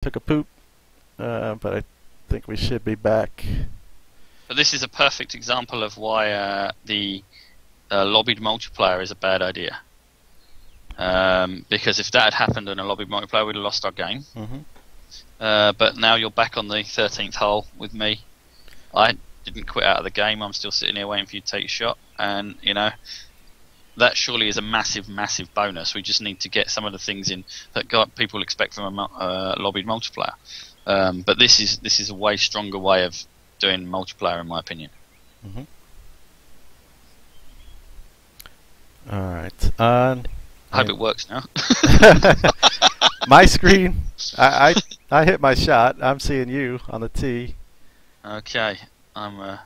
took a poop, but I think we should be back. But this is a perfect example of why the lobbied multiplayer is a bad idea. Because if that had happened in a lobbied multiplayer, we'd have lost our game. But now you're back on the 13th hole with me. I didn't quit out of the game. I'm still sitting here waiting for you to take your shot, and you know that surely is a massive, massive bonus. We just need to get some of the things in that people expect from a lobbied multiplayer. But this is a way stronger way of doing multiplayer, in my opinion. All right. I hope it works now. My screen, I hit my shot. I'm seeing you on the tee. Okay, I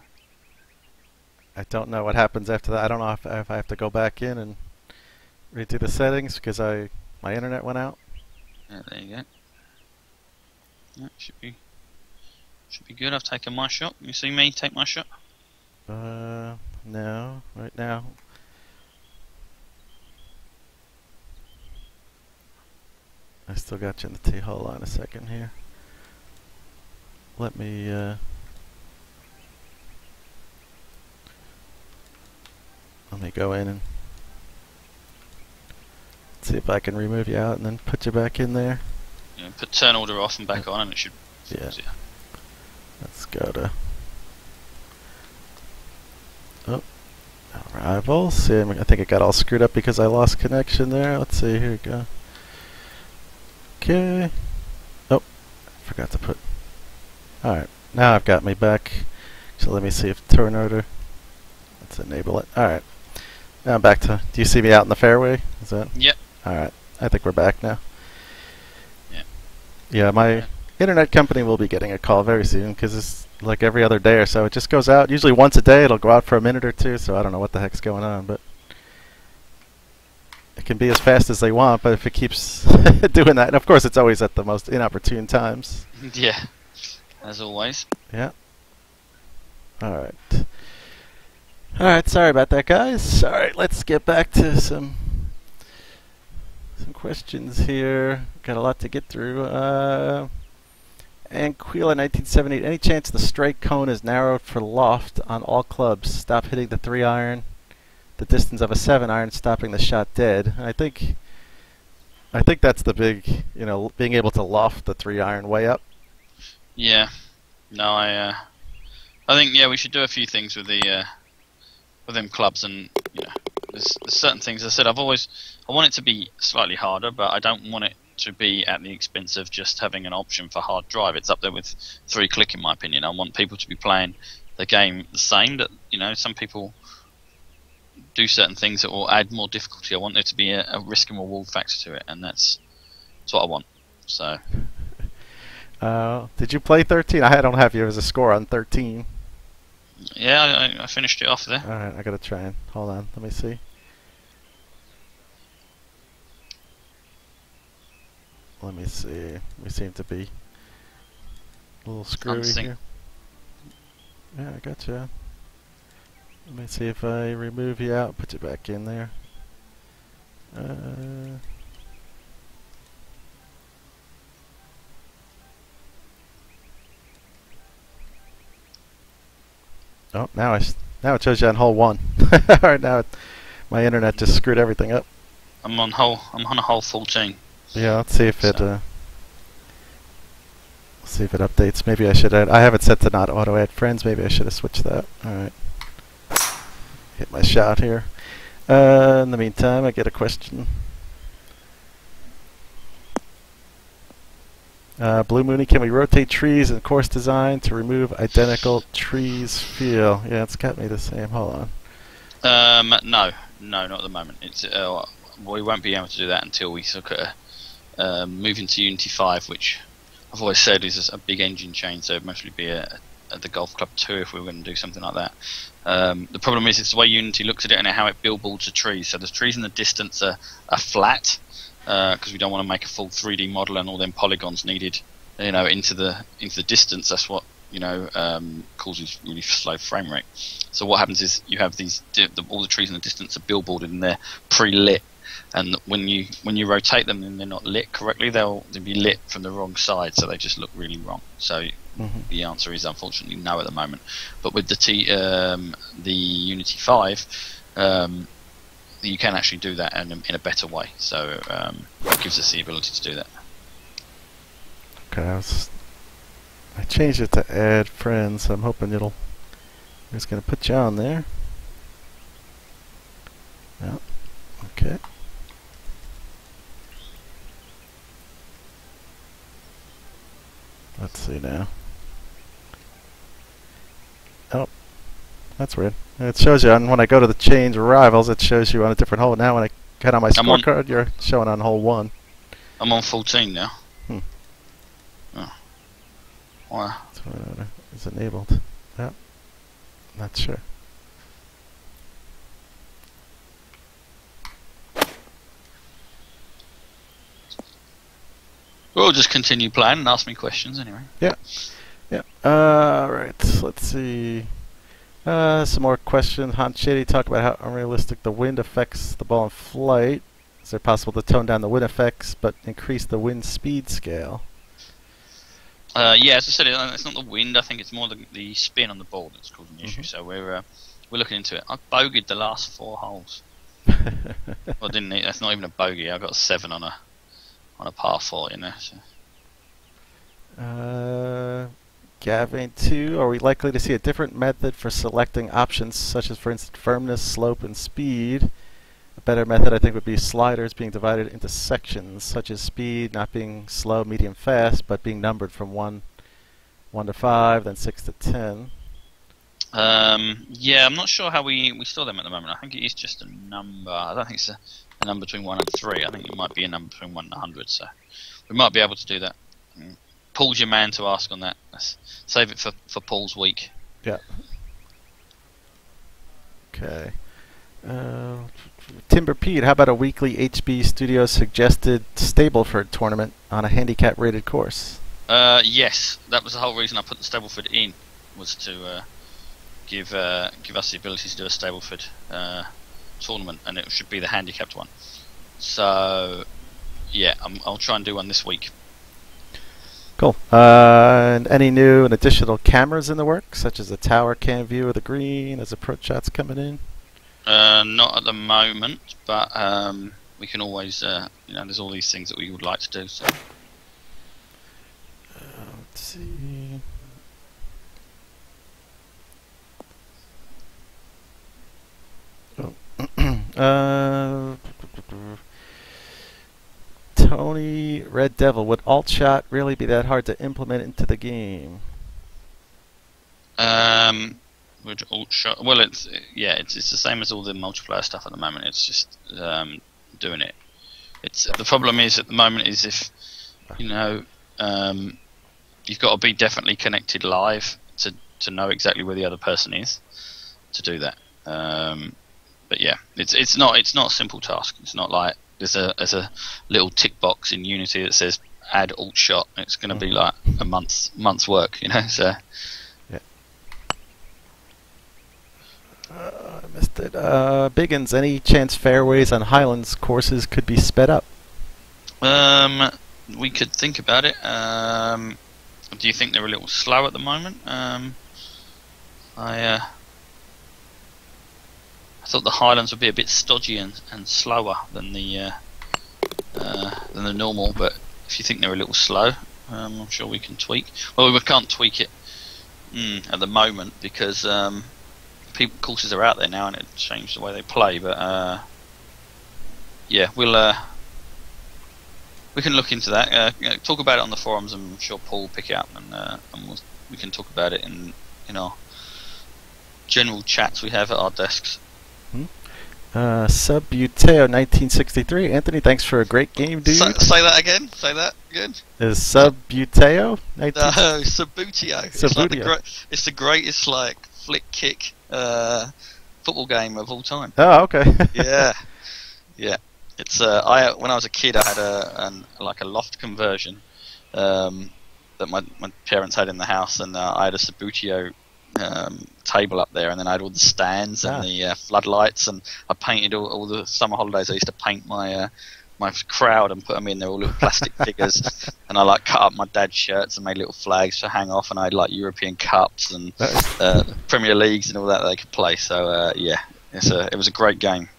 don't know what happens after that. I don't know if I have to go back in and redo the settings because my internet went out. Yeah, there you go. That should be good. I've taken my shot. You see me take my shot? No, right now. I still got you in the tee. Hold on a second here. Let me go in and see if I can remove you out and then put you back in there. Yeah, put turn order off and back on, and it should. Yeah. Let's go to arrivals. See, I think it got all screwed up because I lost connection there. Let's see. Here we go. Okay. Oh, forgot to put. All right. Now I've got me back. So let me see if turn order. Let's enable it. All right. Now I'm back to. Do you see me out in the fairway? Is that? Yep. All right. I think we're back now. Yeah. Yeah, my internet company will be getting a call very soon because it's like every other day or so. It just goes out. Usually once a day. It'll go out for a minute or two. So I don't know what the heck's going on, but it can be as fast as they want. But if it keeps doing that, and of course it's always at the most inopportune times. Yeah. As always. Yeah. All right. All right. Sorry about that, guys. All right. Let's get back to some questions here. Got a lot to get through. Anquila 1978. Any chance the strike cone is narrowed for loft on all clubs? Stop hitting the 3-iron, the distance of a 7-iron, stopping the shot dead. I think that's the big, being able to loft the 3-iron way up. Yeah. No, I think we should do a few things with them clubs, and there's certain things. As I said, I want it to be slightly harder, but I don't want it to be at the expense of just having an option for hard drive. It's up there with 3-click, in my opinion. I want people to be playing the game the same. That some people do certain things that will add more difficulty. I want there to be a risk and reward factor to it, and that's what I want. So. Did you play 13? I don't have you as a score on 13. Yeah, I finished it off there. Alright, I gotta try and hold on. Let me see. Let me see. We seem to be a little screwy here. Yeah, I got you. Let me see if I remove you out, put you back in there. Oh, now it shows you on hole 1. Alright, now my internet just screwed everything up. I'm on a hole 14. Yeah, let's see if it updates. Maybe I should add. I have it set to not auto add friends. Maybe I should have switched that. Alright. Hit my shot here. In the meantime, I get a question. Blue Mooney, can we rotate trees in course design to remove identical trees feel? Yeah, it's got me the same. Hold on. No, not at the moment. It's we won't be able to do that until we look at moving to Unity 5, which I've always said is a big engine change. So it'd mostly be at the Golf Club 2 if we were going to do something like that. The problem is it's the way Unity looks at it and how it billboards the trees. So the trees in the distance are flat. Because we don't want to make a full 3D model and all them polygons needed, into the distance. That's what causes really slow frame rate. So what happens is you have these all the trees in the distance are billboarded and they're pre-lit and when you rotate them and they're not lit correctly, they'll be lit from the wrong side, so they just look really wrong. So the answer is unfortunately no at the moment. But with the Unity 5, you can actually do that in a better way. So it gives us the ability to do that. Okay, I changed it to add friends. So I'm hoping I'm just gonna put you on there. Yeah. Okay. Let's see now. Oh, that's weird. It shows you when I go to the change rivals, it shows you on a different hole. Now when I get on my scorecard, you're showing on hole 1. I'm on 14 now. Oh. Wow. So it's enabled. Yeah. Not sure. We'll just continue playing and ask me questions anyway. Yeah. Yeah. Right. Let's see. Some more questions. Han Shady talk about how unrealistic the wind affects the ball in flight. Is it possible to tone down the wind effects but increase the wind speed scale? Yeah, as I said, it's not the wind. I think it's more the spin on the ball that's causing the issue. So we're looking into it. I bogeyed the last 4 holes. Well, didn't it? That's not even a bogey. I got a 7 on a par 4, you know. So. Gavin 2, are we likely to see a different method for selecting options, such as, for instance, firmness, slope, and speed? A better method, I think, would be sliders being divided into sections, such as speed not being slow, medium, fast, but being numbered from 1 to 5, then 6 to 10. Yeah, I'm not sure how we store them at the moment. I think it is just a number. I don't think it's a number between 1 and 3. I think it might be a number between 1 and 100. So we might be able to do that. Paul's your man to ask on that. Let's save it for Paul's week. Yeah. Okay. Timber Pete, how about a weekly HB Studios suggested Stableford tournament on a handicap rated course? Yes, that was the whole reason I put the Stableford in, was to give us the ability to do a Stableford tournament, and it should be the handicapped one. So yeah, I'll try and do one this week. Cool. And any new and additional cameras in the works, such as a tower cam view of the green as approach shots coming in? Not at the moment, but we can always, there's all these things that we would like to do. So. Let's see. Oh. Tony Red Devil, would alt shot really be that hard to implement into the game? Would alt shot? Well, it's the same as all the multiplayer stuff at the moment. It's just doing it. The problem is at the moment is if you've got to be definitely connected live to know exactly where the other person is to do that. But yeah, it's not a simple task. It's not like there's a little tick box in Unity that says add alt shot. It's going to be like a month's work, you know. So yeah. I missed it. Biggins, any chance fairways on Highlands courses could be sped up? We could think about it. Do you think they're a little slow at the moment? I thought the Highlands would be a bit stodgy and slower than the normal, but if you think they're a little slow, I'm sure we can tweak. Well, we can't tweak it at the moment because courses are out there now and it changed the way they play. But yeah, we can look into that. Talk about it on the forums, and I'm sure Paul will pick it up, and we can talk about it in our general chats we have at our desks. Subbuteo 1963. Anthony, thanks for a great game, dude. Say that again. Say that again. Is Subbuteo? No, Subbuteo. It's the greatest flick kick football game of all time. Oh, okay. Yeah. It's when I was a kid, I had a loft conversion that my parents had in the house, and I had a Subbuteo table up there, and then I had all the stands and the floodlights, and I painted all the summer holidays. I used to paint my my crowd and put them in. They're all little plastic figures, and I like cut up my dad's shirts and made little flags to hang off, and I had like European Cups and Premier Leagues and all that they could play. So yeah, it was a great game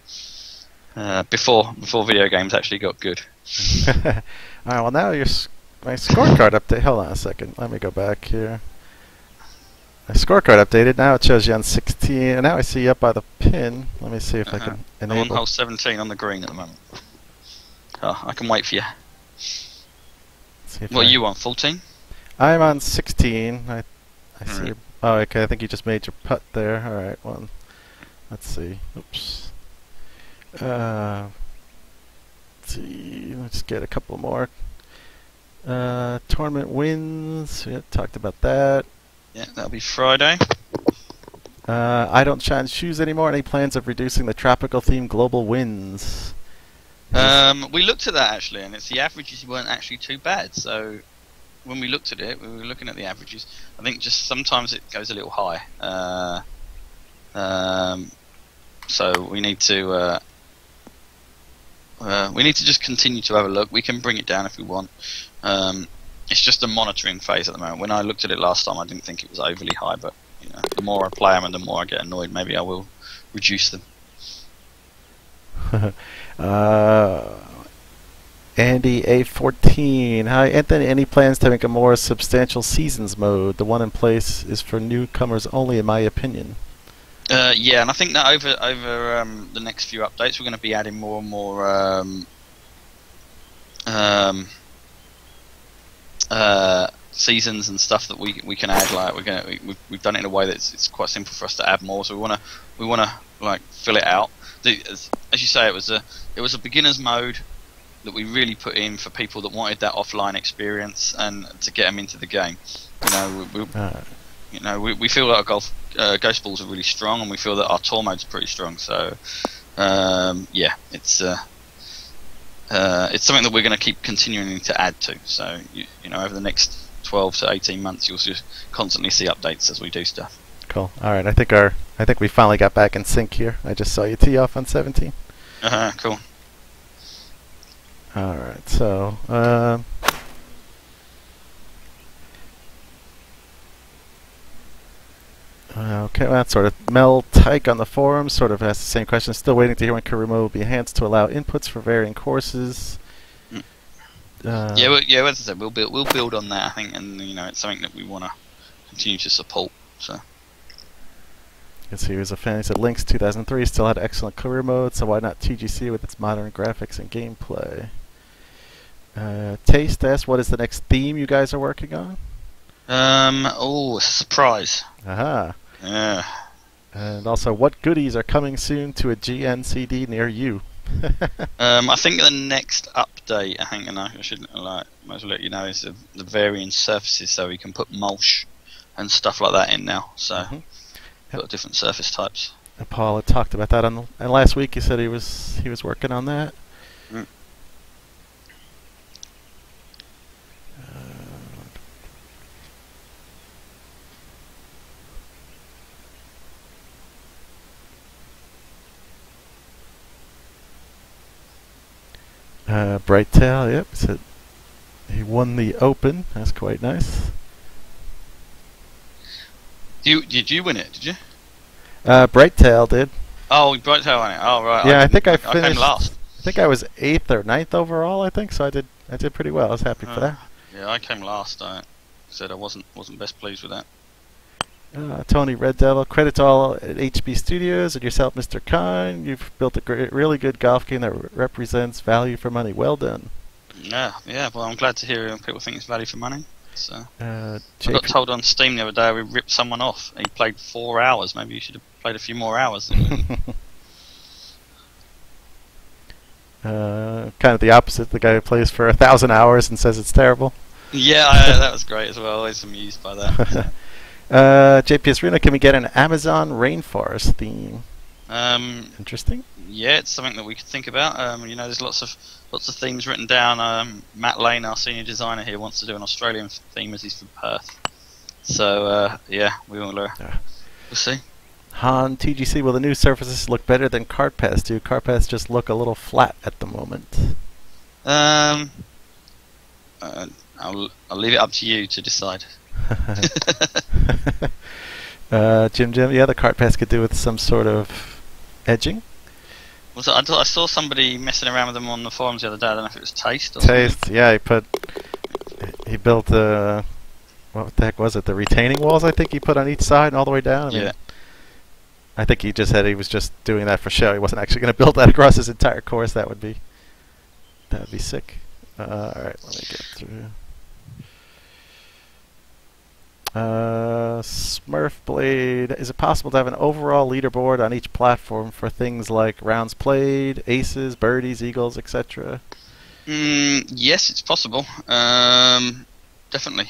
before video games actually got good. Alright, well now my scorecard update. Hold on a second. Let me go back here. My scorecard updated. Now it shows you on 16, and now I see you up by the pin. Let me see if I can enable. I'm on hole 17 on the green at the moment. Oh, I can wait for you. What are you on, 14? I'm on 16. I see. Right. Oh, okay. I think you just made your putt there. All right. Well, let's see. Oops. Let's see. Let's get a couple more. Tournament wins. We talked about that. Yeah, that'll be Friday. I don't shine shoes anymore. Any plans of reducing the tropical theme global wins? We looked at that actually, and the averages weren't actually too bad. So when we looked at it, we were looking at the averages. I think just sometimes it goes a little high. So we need to just continue to have a look. We can bring it down if we want. It's just a monitoring phase at the moment. When I looked at it last time, I didn't think it was overly high, but you know, the more I play them and the more I get annoyed, maybe I will reduce them. Andy A14. Hi, Anthony. Any plans to make a more substantial seasons mode? The one in place is for newcomers only, in my opinion. Yeah, and I think that over the next few updates, we're going to be adding more and more seasons and stuff that we can add. Like we've done it in a way that it's quite simple for us to add more. So we wanna like fill it out. As you say, it was a beginner's mode that we really put in for people that wanted that offline experience and to get them into the game. You know, we feel that our Ghost Balls are really strong, and we feel that our tour mode's pretty strong. So yeah, it's something that we're going to keep continuing to add to. So you know, over the next 12 to 18 months, you'll just constantly see updates as we do stuff. Cool. All right. I think we finally got back in sync here. I just saw you tee off on 17. Cool. All right. So. Okay, well, that's sort of Mel Tyke on the forum sort of asked the same question. Still waiting to hear when Karuma will be enhanced to allow inputs for varying courses. Yeah, as I said, we'll build on that, I think, and you know, it's something that we want to continue to support. So. Yes, he was a fan. He said Lynx 2003 still had excellent career mode, so why not TGC with its modern graphics and gameplay? Taste asked, what is the next theme you guys are working on? Oh, it's a surprise. Aha. Yeah. And also, what goodies are coming soon to a GNCD near you? I think the next update, and I should might as well let you know, is the varying surfaces, so we can put mulch and stuff like that in now. So, got different surface types. And Paul had talked about that and last week. He said he was working on that. Brighttail, yep, said he won the Open. That's quite nice. Did you win it? Did you? Brighttail did. Oh, Brighttail won it. Oh, right. Yeah, I think I finished. I came last. I think I was 8th or 9th overall. I think so. I did pretty well. I was happy for that. Yeah, I came last. I said I wasn't best pleased with that. Tony Red Devil, credit to all at HB Studios and yourself, Mr. Khan. You've built a really good golf game that represents value for money. Well done. Yeah. Well, I'm glad to hear people think it's value for money. So, I JP got told on Steam the other day we ripped someone off. He played 4 hours. Maybe you should have played a few more hours. Kind of the opposite. The guy who plays for 1,000 hours and says it's terrible. Yeah, that was great as well. Always amused by that. JPS Reno, can we get an Amazon rainforest theme? Interesting. Yeah, it's something that we could think about. You know, there's lots of themes written down. Matt Lane, our senior designer here, wants to do an Australian theme as he's from Perth. So yeah, we'll see. Han, TGC, will the new surfaces look better than Kart Pass do? Kart Pass just look a little flat at the moment. I'll leave it up to you to decide. Jim, yeah, the Kart Pass could do with some sort of edging. I saw somebody messing around with them on the forums the other day. I don't know if it was Taste or Taste, something. yeah, he built what the heck was it? The retaining walls, I think he put on each side and all the way down. Yeah. I think he was just doing that for show. He wasn't actually going to build that across his entire course. That would be sick. All right, let me get through. Smurf Blade. Is it possible to have an overall leaderboard on each platform for things like rounds played, aces, birdies, eagles, etc.? Yes, it's possible. Definitely.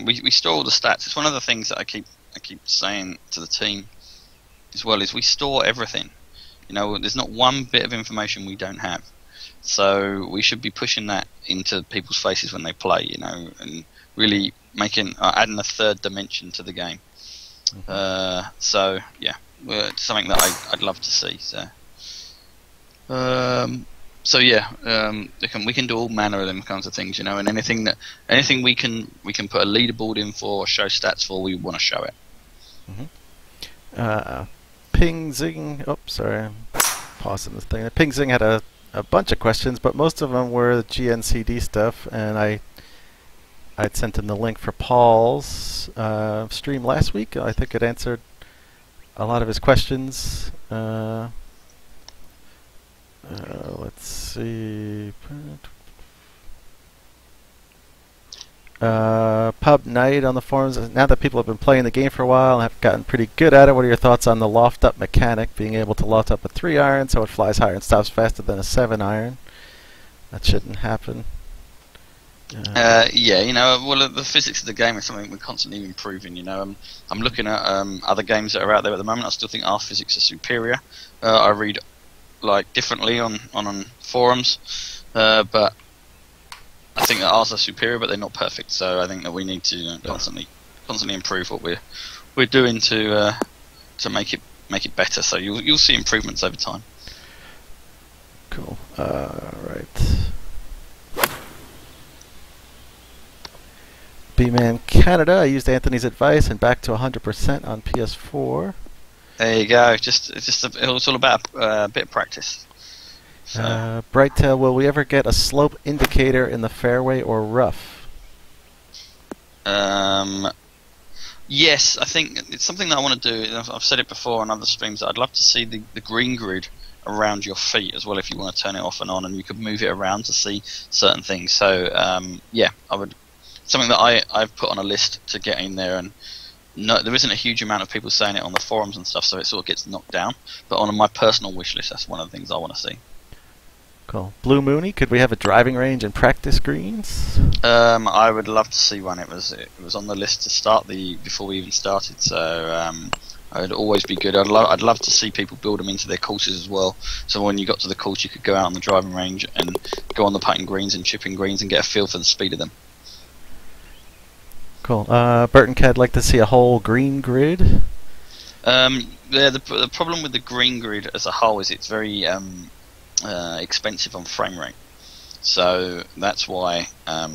We store all the stats. It's one of the things that I keep saying to the team as well, is we store everything. There's not one bit of information we don't have. So we should be pushing that into people's faces when they play, and really adding a third dimension to the game. Mm-hmm. So yeah, it's something that I'd love to see. So yeah, we can do all manner of them kinds of things, and anything we can put a leaderboard in for, or show stats for, we want to show it. Mm-hmm. Ping Zing. Oh, sorry, I'm pausing this thing. Ping Zing had a bunch of questions, but most of them were GNCD stuff, and I'd sent him the link for Paul's stream last week. I think it answered a lot of his questions. Let's see. Pub Night on the forums. Now that people have been playing the game for a while and have gotten pretty good at it, what are your thoughts on the loft up mechanic? Being able to loft up a 3-iron so it flies higher and stops faster than a 7-iron. That shouldn't happen. Yeah, well, the physics of the game is something we're constantly improving. I'm looking at other games that are out there at the moment. I still think our physics are superior. I read differently on forums, but I think that ours are superior, but they're not perfect. So I think that we need to constantly improve what we're doing to make it better. So you'll see improvements over time. Cool. Right. B-Man Canada. I used Anthony's advice and back to 100% on PS4. There you go. It's all about a bit of practice. So. Brighttail, will we ever get a slope indicator in the fairway or rough? Yes, I think it's something that I want to do. I've said it before on other streams. I'd love to see the green grid around your feet as well, if you want to turn it off and on, and you could move it around to see certain things. So yeah, I would. Something that I've put on a list to get in there, and no, there isn't a huge amount of people saying it on the forums and stuff, so it sort of gets knocked down. But on my personal wish list, that's one of the things I want to see. Cool. Blue Mooney, could we have a driving range and practice greens? I would love to see one. It was on the list to start before we even started, so it would always be good. I'd love to see people build them into their courses as well. So when you got to the course, you could go out on the driving range and go on the putting greens and chipping greens and get a feel for the speed of them. Cool. Burton Cad, like to see a whole green grid. Yeah, the problem with the green grid as a whole is it's very expensive on frame rate. So that's why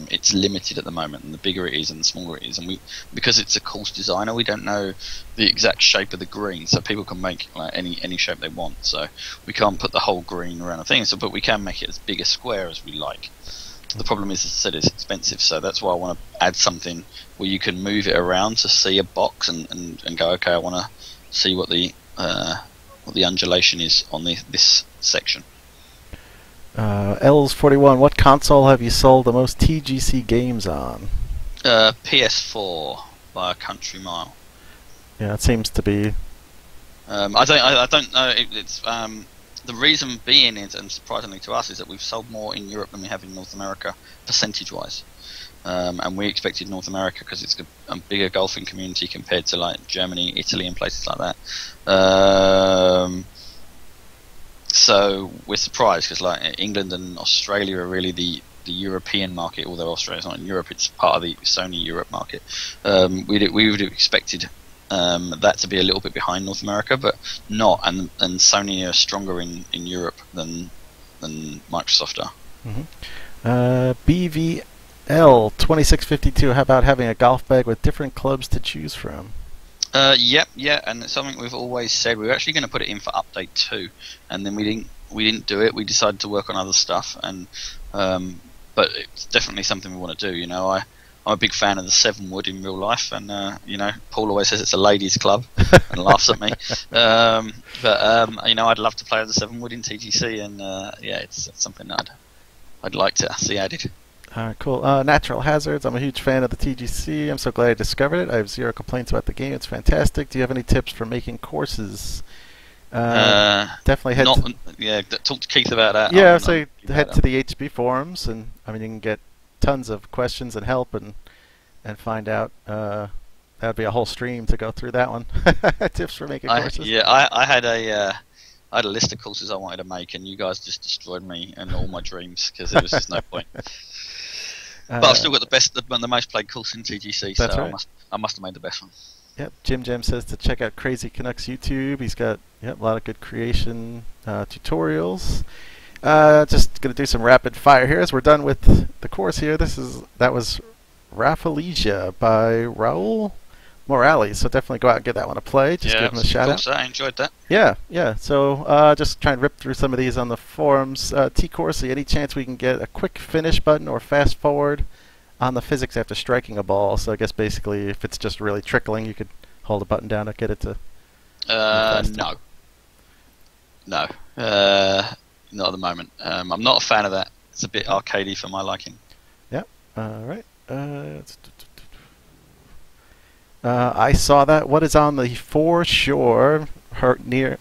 it's limited at the moment, and the bigger it is and the smaller it is, and because it's a course designer, we don't know the exact shape of the green, so people can make any shape they want. So we can't put the whole green around a thing, but we can make it as big a square as we like. The problem is, as I said, it's expensive, so that's why I want to add something where you can move it around to see a box and go, okay, I want to see what the undulation is on this section. Els41, what console have you sold the most TGC games on? PS4 by a country mile. Yeah, it seems to be. I don't know. It's the reason being is, and surprisingly to us, is that we've sold more in Europe than we have in North America, percentage-wise. And we expected North America because it's a bigger golfing community compared to like Germany, Italy, and places like that. So we're surprised because like England and Australia are really the the European market, although Australia's not in Europe, it's part of the Sony Europe market. We would have expected that to be a little bit behind North America, but not, and Sony are stronger in Europe than Microsoft are. BVL 2652. How about having a golf bag with different clubs to choose from? Yep, and it's something we've always said. We were actually going to put it in for update 2, and then we didn't do it. We decided to work on other stuff, and but it's definitely something we want to do. You know, I'm a big fan of the 7 wood in real life, and you know, Paul always says it's a ladies' club and laughs at me. But you know, I'd love to play with the 7 wood in TGC, and yeah, it's something that I'd like to see added. Cool. Natural Hazards. I'm a huge fan of the TGC. I'm so glad I discovered it. I have 0 complaints about the game. It's fantastic. Do you have any tips for making courses? Definitely head. Talk to Keith about that. Yeah, so head to the HB forums, and I mean you can get tons of questions and help, and find out. That'd be a whole stream to go through that one. Tips for making courses. Yeah, I had a list of courses I wanted to make, and you guys just destroyed me and all my dreams because there was just no point. But I've still got the most played course in TGC, so right. I must have made the best one. Yep, Jim Jam says to check out Crazy Canucks YouTube. He's got a lot of good creation tutorials. Just gonna do some rapid fire here as we're done with the course here. That was Rafflesia by Raul Morales. So definitely go out and give that one a play. Just give him a shout out. I enjoyed that. Yeah. So just try and rip through some of these on the forums. T Corsi, any chance we can get a quick finish button or fast forward on the physics after striking a ball? So I guess basically if it's just really trickling, you could hold a button down to get it to. No. Not at the moment. I'm not a fan of that. It's a bit arcadey for my liking. Yep. All right. I saw that. What is on the foreshore near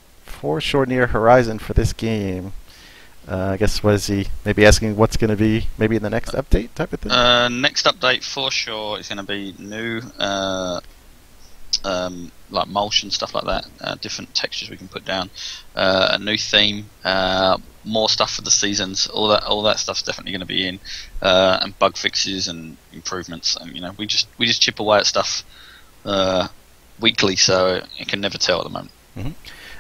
horizon for this game? I guess what is he maybe asking? What's going to be maybe in the next update type of thing? Next update for sure is going to be new, like mulch and stuff like that. Different textures we can put down. A new theme. More stuff for the seasons. All that stuff's definitely going to be in. And bug fixes and improvements. And you know, we just chip away at stuff weekly, so you can never tell at the moment.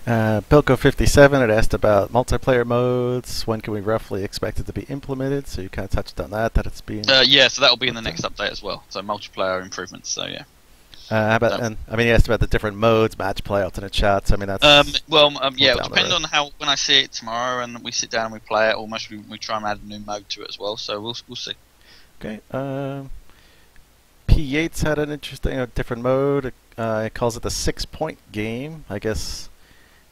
Pilco57 had asked about multiplayer modes. When can we roughly expect it to be implemented? So you kind of touched on that it's being. Yeah, so that will be in the next update as well. So multiplayer improvements. So yeah. How about and I mean, he asked about the different modes, match play, alternate shots. I mean, that's. Yeah, it'll depend on how when I see it tomorrow and we sit down and we play it. Almost we try and add a new mode to it as well. So we'll see. Okay. P. Yates had an interesting, different mode. He calls it the 6-point game. I guess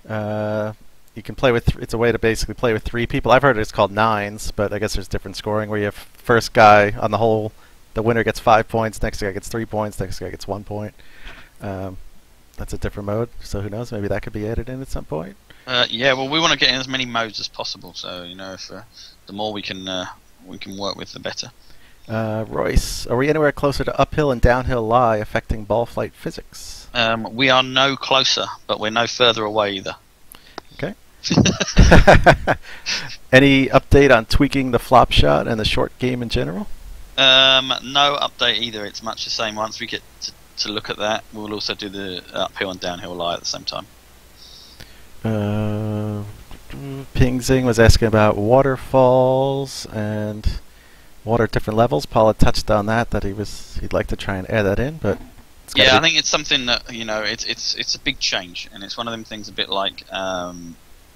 you can play with. It's a way to basically play with 3 people. I've heard it's called 9s, but I guess there's different scoring where you have first guy on the whole. The winner gets 5 points. Next guy gets 3 points. Next guy gets 1 point. That's a different mode. So who knows? Maybe that could be added in at some point. Yeah. Well, we want to get in as many modes as possible. So you know, if the more we can work with, the better. Royce, are we anywhere closer to uphill and downhill lie affecting ball flight physics? We are no closer, but we're no further away either. Okay. Any update on tweaking the flop shot and the short game in general? No update either. It's much the same. Once we get to look at that, we'll also do the uphill and downhill lie at the same time. Ping Zing was asking about waterfalls and water at different levels. Paul had touched on that he'd like to try and add that in, but yeah, I think it's something that it's a big change, and it's one of them things a bit like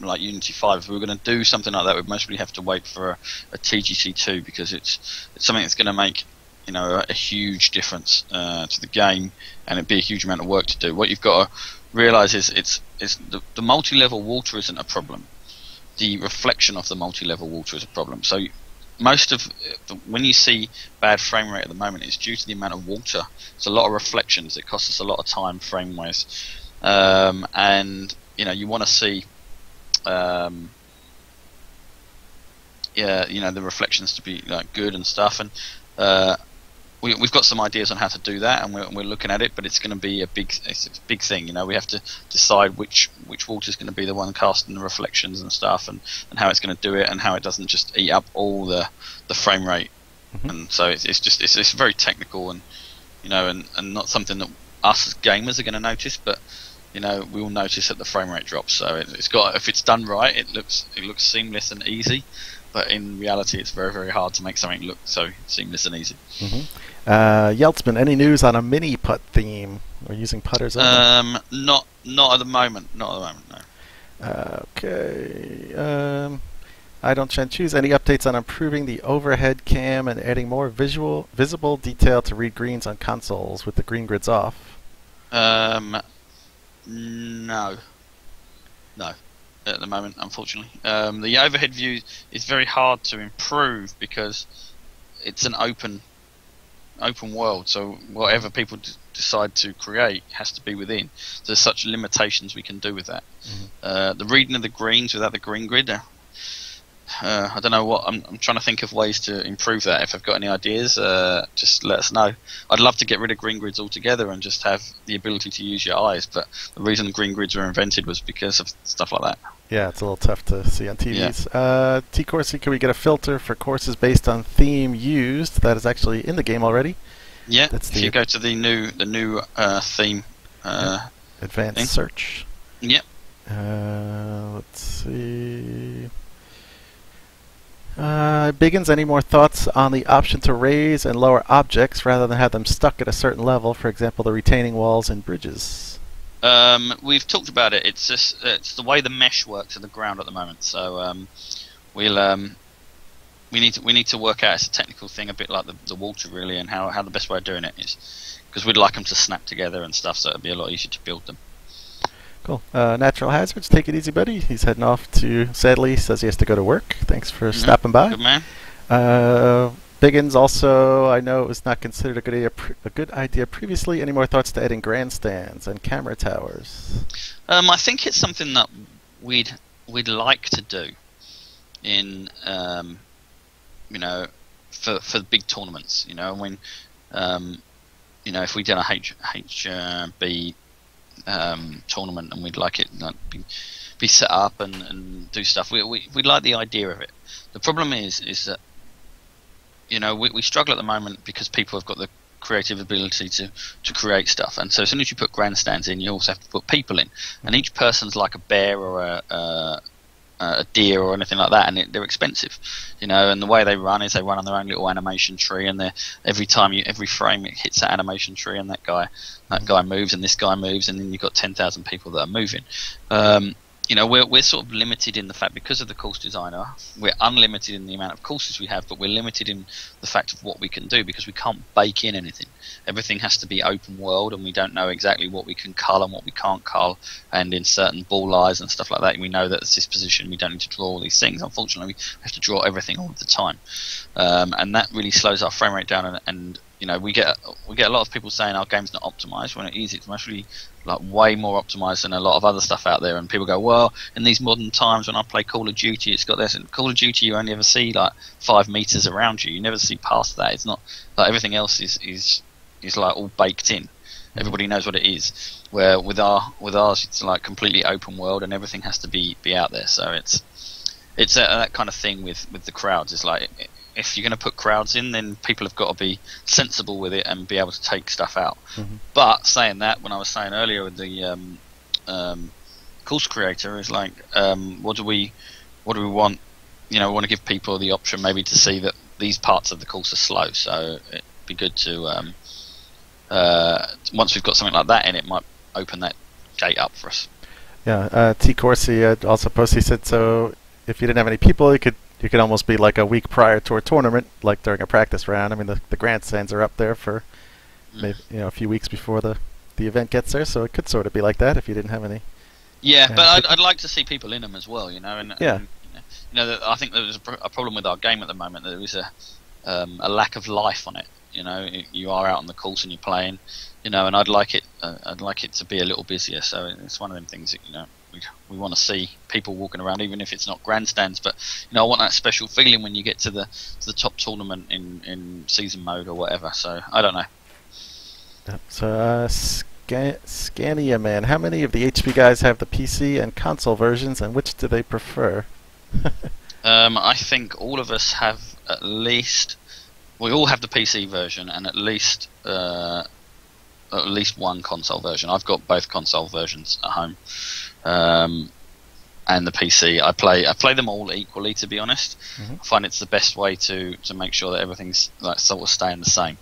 Unity 5. If we were going to do something like that, we'd mostly have to wait for a TGC 2 because it's something that's going to make a huge difference to the game, and it'd be a huge amount of work to do. What you've got to realise is the multi-level water isn't a problem. The reflection of the multi-level water is a problem. So most of when you see bad frame rate at the moment, it's due to the amount of water. It's a lot of reflections. It costs us a lot of time frame wise, and you want to see the reflections to be good and stuff, and we've got some ideas on how to do that, and we're looking at it. But it's going to be it's a big thing. You know, we have to decide which water is going to be the one casting the reflections and stuff, and how it's going to do it, and how it doesn't just eat up all the frame rate. And so it's very technical, and you know, and not something that us as gamers are going to notice, but you know, we will notice that the frame rate drops. So it's got, if it's done right, it looks seamless and easy. But in reality, it's very, very hard to make something look so seamless and easy. Yeltsman, any news on a mini putt theme? We're using putters. Not at the moment. Not at the moment. No. Okay. I don't choose any updates on improving the overhead cam and adding more visible detail to read greens on consoles with the green grids off. No. At the moment, unfortunately. The overhead view is very hard to improve because it's an open world, so whatever people decide to create has to be within. There's such limitations we can do with that. The reading of the greens without the green grid, I don't know what. I'm trying to think of ways to improve that. If I've got any ideas, just let us know. I'd love to get rid of green grids altogether and just have the ability to use your eyes. But the reason green grids were invented was because of stuff like that. Yeah, it's a little tough to see on TVs. Yeah. T-Coursey, can we get a filter for courses based on theme used? That is actually in the game already. Yeah, if you go to the new theme, advanced thing. Search. Yep. Let's see. Biggins, any more thoughts on the option to raise and lower objects rather than have them stuck at a certain level? For example, the retaining walls and bridges. We've talked about it. It's the way the mesh works at the ground at the moment. So we need to work out. It's a technical thing, a bit like the water really, and how the best way of doing it is, because we'd like them to snap together and stuff, so it'd be a lot easier to build them. Cool. Natural Hazards, take it easy, buddy. He's heading off to, sadly, says he has to go to work. Thanks for stopping by. Good man. Biggins also, I know it was not considered a good idea previously. Any more thoughts to adding grandstands and camera towers? I think it's something that we'd like to do in, you know, for big tournaments. You know, when, you know, if we did a HB tournament and we'd like it be set up and do stuff, we like the idea of it. The problem is that, you know, we struggle at the moment because people have got the creative ability to create stuff, and so as soon as you put grandstands in, you also have to put people in, and each person's like a bear or a deer or anything like that, and they're expensive, you know. And the way they run is they run on their own little animation tree, and every frame it hits that animation tree, and that guy moves, and this guy moves, and then you've got 10,000 people that are moving. You know, we're sort of limited in the fact, because of the course designer, we're unlimited in the amount of courses we have, but we're limited in the fact of what we can do, because we can't bake in anything. Everything has to be open world, and we don't know exactly what we can cull and what we can't cull, and in certain ball lies and stuff like that, we know that it's this position, we don't need to draw all these things. Unfortunately, we have to draw everything all the time, and that really slows our frame rate down, and you know, we get a lot of people saying our game's not optimized, when it is. It's actually like way more optimized than a lot of other stuff out there. And people go, well, in these modern times when I play Call of Duty, it's got this. And Call of Duty, you only ever see like 5 meters around you. You never see past that. It's not like everything else is like all baked in. Everybody knows what it is. Where with ours, it's like completely open world, and everything has to be out there. So it's that kind of thing with the crowds. It's like, if you're going to put crowds in, then people have got to be sensible with it and be able to take stuff out. But saying that, when I was saying earlier with the course creator, is like, what do we want? You know, we want to give people the option maybe to see that these parts of the course are slow. So it'd be good to once we've got something like that in, it might open that gate up for us. Yeah, T. Corsi also posted, he said, so if you didn't have any people, you could almost be like a week prior to a tournament, like during a practice round. I mean, the grandstands are up there for maybe, you know, a few weeks before the event gets there, so it could sort of be like that if you didn't have any. Yeah, but I'd like to see people in them as well, you know. And yeah, and, you know, I think there's a problem with our game at the moment. There is a lack of life on it. You know, you are out on the course and you're playing, you know, and I'd like it to be a little busier. So it's one of them things that, you know, we want to see people walking around, even if it's not grandstands. But I want that special feeling when you get to the top tournament in season mode or whatever. So I don't know. So Scania Man, how many of the HP guys have the PC and console versions, and which do they prefer? I think all of us have at least. We all have the PC version and at least one console version. I've got both console versions at home, and the PC. I play them all equally, to be honest. I find it's the best way to make sure that everything's like sort of staying the same.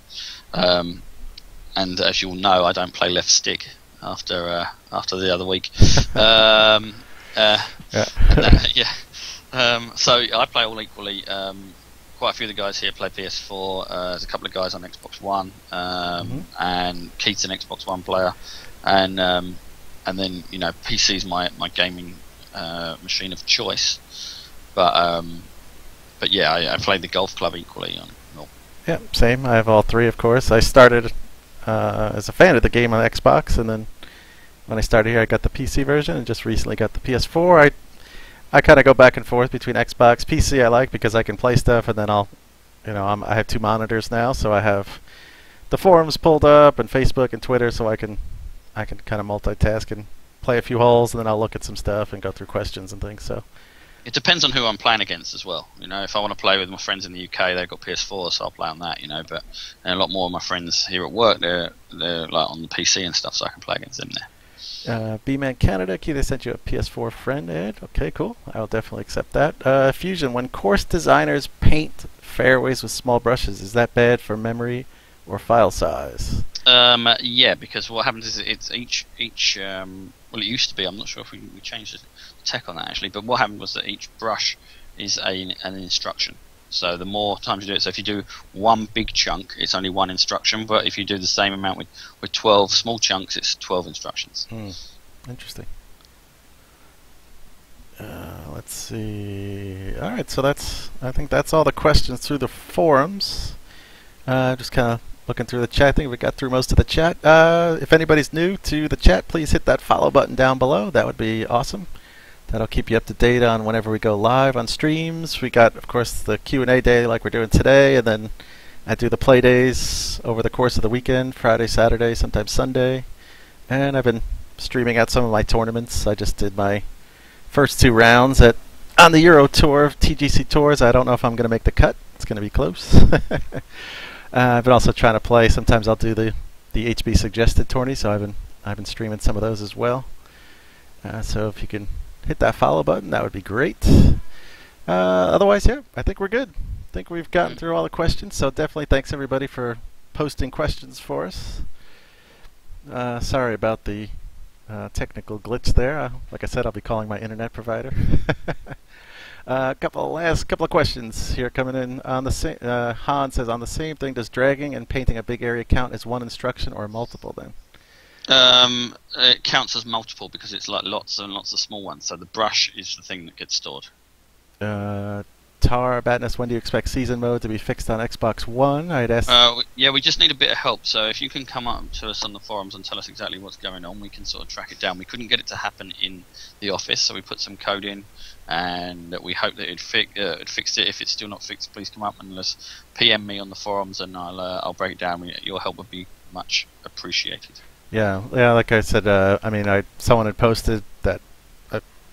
And as you all know, I don't play left stick after the other week. So I play all equally. Quite a few of the guys here play PS4. There's a couple of guys on Xbox One, and Keith's an Xbox One player, and then PC's my gaming machine of choice. But yeah, I played the golf club equally on. Yeah, same. I have all three, of course. I started as a fan of the game on Xbox, and then when I started here, I got the PC version, and just recently got the PS4. I kind of go back and forth between Xbox. PC I like because I can play stuff, and then I have two monitors now, so I have the forums pulled up and Facebook and Twitter, so I can kind of multitask and play a few holes, and then I'll look at some stuff and go through questions and things. So it depends on who I'm playing against as well. If I want to play with my friends in the UK, they've got PS4, so I'll play on that. But a lot more of my friends here at work, they're like on the PC and stuff, so I can play against them there. B-Man Canada, they sent you a PS4 friend ad. Okay, cool. I'll definitely accept that. Fusion, when course designers paint fairways with small brushes, is that bad for memory or file size? Yeah, because what happens is it's each well, it used to be, I'm not sure if we changed the tech on that actually, but what happened was that each brush is an instruction. So the more times you do it, so if you do one big chunk, it's only one instruction, but if you do the same amount with 12 small chunks, it's 12 instructions. Interesting. Let's see. All right, so I think that's all the questions through the forums. Just kind of looking through the chat. I think we got through most of the chat. If anybody's new to the chat, please hit that follow button down below. That would be awesome. That'll keep you up to date on whenever we go live on streams. We got, of course, the Q&A day like we're doing today, and then I do the play days over the course of the weekend, Friday, Saturday, sometimes Sunday. And I've been streaming out some of my tournaments. I just did my first 2 rounds on the Euro Tour of TGC Tours. I don't know if I'm going to make the cut. It's going to be close. I've been also trying to play. Sometimes I'll do the HB suggested tourney, so I've been streaming some of those as well. So if you can hit that follow button, that would be great. Otherwise, yeah, I think we're good. I think we've gotten through all the questions, so definitely thanks everybody for posting questions for us. Sorry about the technical glitch there. Like I said, I'll be calling my internet provider. Couple of questions here coming in. On the same, Han says, on the same thing, does dragging and painting a big area count as one instruction or multiple then? It counts as multiple because it's like lots and lots of small ones. So the brush is the thing that gets stored. Tar Badness, when do you expect season mode to be fixed on Xbox One? I'd ask. Yeah, we just need a bit of help. So if you can come up to us on the forums and tell us exactly what's going on, we can sort of track it down. We couldn't get it to happen in the office, so we put some code in, and we hope that it fixed it. If it's still not fixed, please come up and just PM me on the forums, and I'll break it down. Your help would be much appreciated. Yeah. Like I said, someone had posted that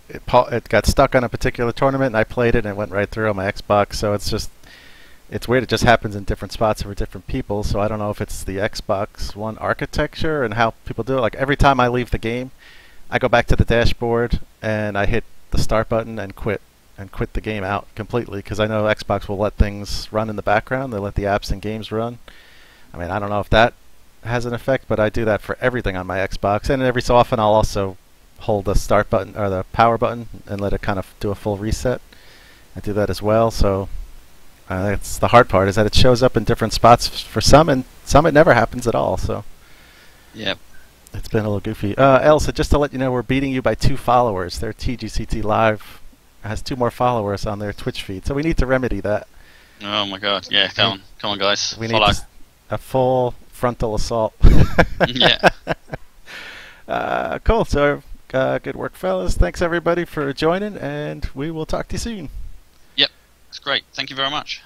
it got stuck on a particular tournament, and I played it, and it went right through on my Xbox. So it's weird. It just happens in different spots for different people. So I don't know if it's the Xbox One architecture and how people do it. Like every time I leave the game, I go back to the dashboard and I hit the start button and quit the game out completely, because I know Xbox will let things run in the background. They let the apps and games run. I don't know if that has an effect, but I do that for everything on my Xbox. And every so often I'll also hold the start button or the power button and let it kind of do a full reset. I do that as well. So that's the hard part, is that it shows up in different spots for some, and some it never happens at all. So yep, it's been a little goofy. Elsa, just to let you know, we're beating you by 2 followers. Their TGCT Live has 2 more followers on their Twitch feed, so we need to remedy that. Oh my god, yeah, come on guys, we follow. need a full frontal assault. Yeah. Cool. So Good work, fellas. Thanks everybody for joining, and we will talk to you soon. Yep, it's great. Thank you very much.